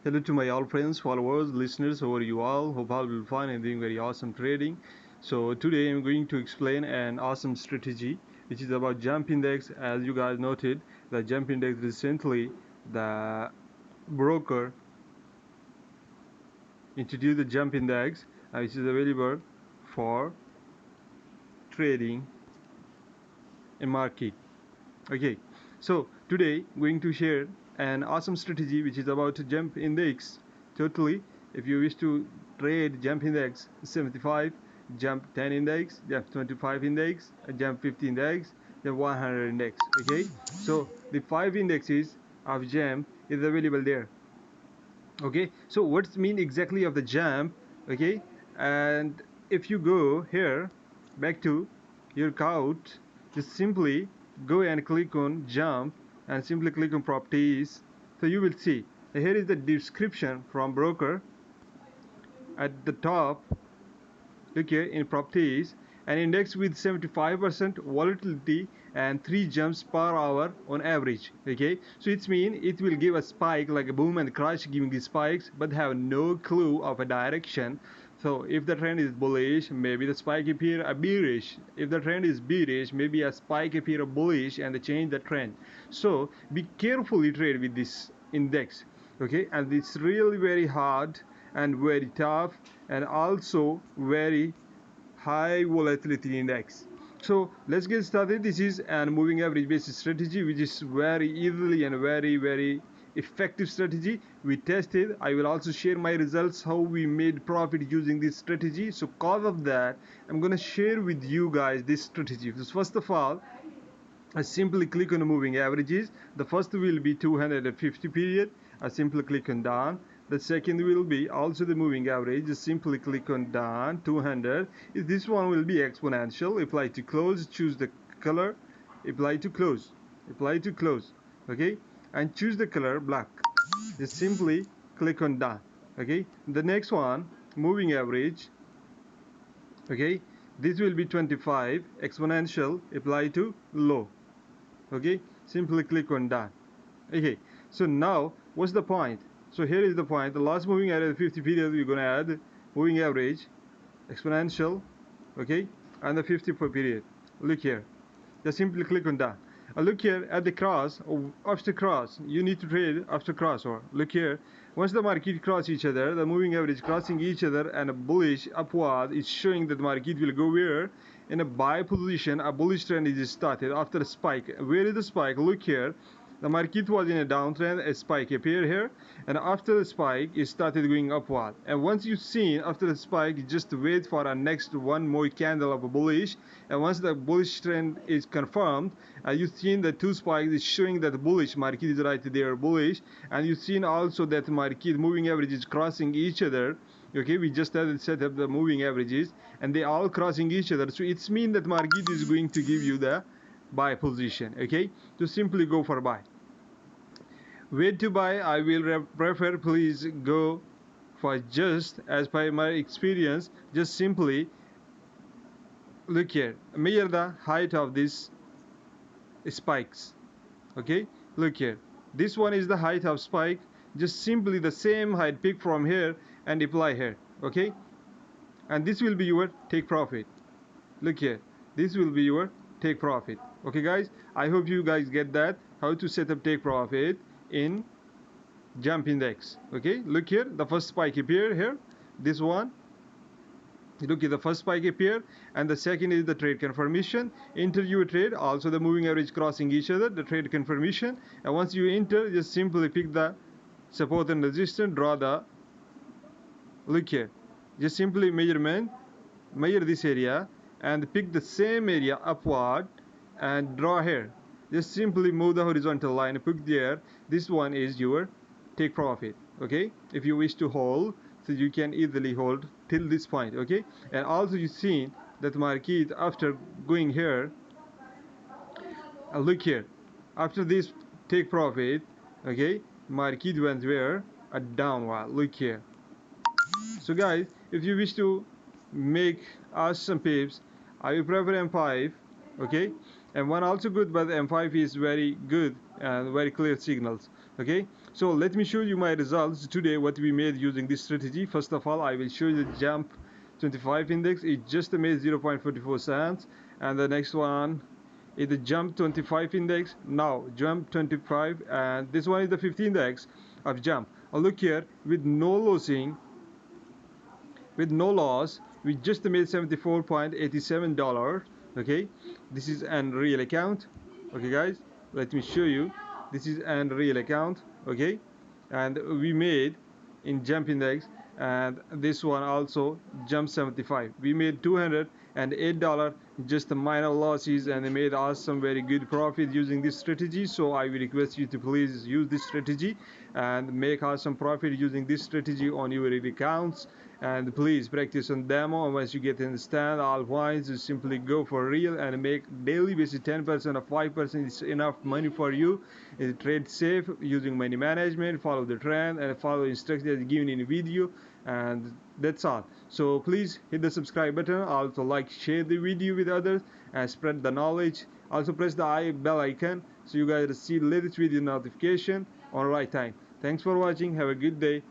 Hello to my all friends, followers, listeners, how are you all? Hope all will be fine and doing very awesome trading. So today I'm going to explain an awesome strategy which is about jump index. As you guys noted, the jump index recently the broker introduced the jump index which is available for trading in market. Okay, so today going to share an awesome strategy which is about to jump index totally. If you wish to trade jump index 75, jump 10 index, jump 25 index, jump 50 index, jump 100 index. Okay, so the 5 indexes of jump is available there. Okay, so what's mean exactly of the jump? Okay, and if you go here back to your account, just simply go and click on jump and simply click on properties. So you will see here is the description from broker at the top. Look here in properties, an index with 75% volatility and 3 jumps per hour on average. Okay, so it's mean it will give a spike like a boom and crash, giving the spikes but have no clue of a direction. So if the trend is bullish, maybe the spike appear a bearish. If the trend is bearish, maybe a spike appear a bullish and they change the trend. So be carefully trade with this index. Okay, and it's really very hard and very tough and also very high volatility index. So let's get started. This is an moving average basis strategy which is very easily and very effective strategy. We tested. I will also share my results how we made profit using this strategy. So cause of that, I'm gonna share with you guys this strategy. First of all, I simply click on the moving averages. The first will be 250 period. I simply click on down. The second will be also the moving average. Just simply click on down 200. This one will be exponential. Apply to close. Choose the color. Apply to close. Apply to close. Okay, and choose the color black. Just simply click on done. Okay, the next one, moving average. Okay, this will be 25 exponential. Apply to low. Okay, simply click on done. Okay, so now what's the point? So here is the point. The last moving average 50 period, we're gonna add moving average exponential. Okay, and the 50 per period. Look here, just simply click on done. Look here at the cross or after cross, you need to trade after cross. Or look here, once the market cross each other, the moving average crossing each other and a bullish upward is showing that the market will go where in a buy position. A bullish trend is started after a spike. Where is the spike? Look here, the market was in a downtrend, a spike appeared here, and after the spike it started going upward. And once you've seen after the spike, just wait for a next one more candle of a bullish. And once the bullish trend is confirmed, you've seen the two spikes is showing that the bullish market is right there bullish, and you've seen also that market moving average is crossing each other. Okay, we just had set up the moving averages and they all crossing each other, so it's mean that market is going to give you the buy position. Okay, to simply go for buy. Where to buy, I will prefer please go for just as per my experience. Just simply look here, measure the height of these spikes. Okay, look here, this one is the height of spike. Just simply the same height pick from here and apply here. Okay, and this will be your take profit. Look here, this will be your take profit. Okay guys, I hope you guys get that how to set up take profit in jump index. Okay, look here, the first spike appeared here, this one. Look at the first spike appear, and the second is the trade confirmation. Enter your trade, also the moving average crossing each other, the trade confirmation. And once you enter, just simply pick the support and resistance, draw the, look here, just simply measure this area and pick the same area upward and draw here. Just simply move the horizontal line, put there. This one is your take profit. Okay, if you wish to hold, so you can easily hold till this point. Okay, and also you see that market after going here, look here, after this take profit, okay, market went where a downward. Look here. So guys, if you wish to make us some pips, I will prefer M5. Okay, M1 also good, but M5 is very good and very clear signals. Okay, So let me show you my results today, what we made using this strategy. First of all, I will show you the jump 25 index. It just made 0.44 cents, and the next one is the jump 25 index. Now jump 25, and this one is the 15 index of jump. Look here, with no losing, with no loss, we just made $74.87. Okay, this is an real account. Okay guys, let me show you. This is an real account. Okay, and we made in jump index, and this one also jump 75. We made $208, just minor losses, and they made us some very good profit using this strategy. So I will request you to please use this strategy and make us some profit using this strategy on your accounts. And please practice on demo, and once you get understand all points, you simply go for real and make daily basis 10% or 5% is enough money for you. Trade safe using money management, follow the trend and follow instructions given in the video, and that's all. So please hit the subscribe button, also like, share the video with others, and spread the knowledge. Also press the bell icon so you guys receive latest video notification on right time. Thanks for watching. Have a good day.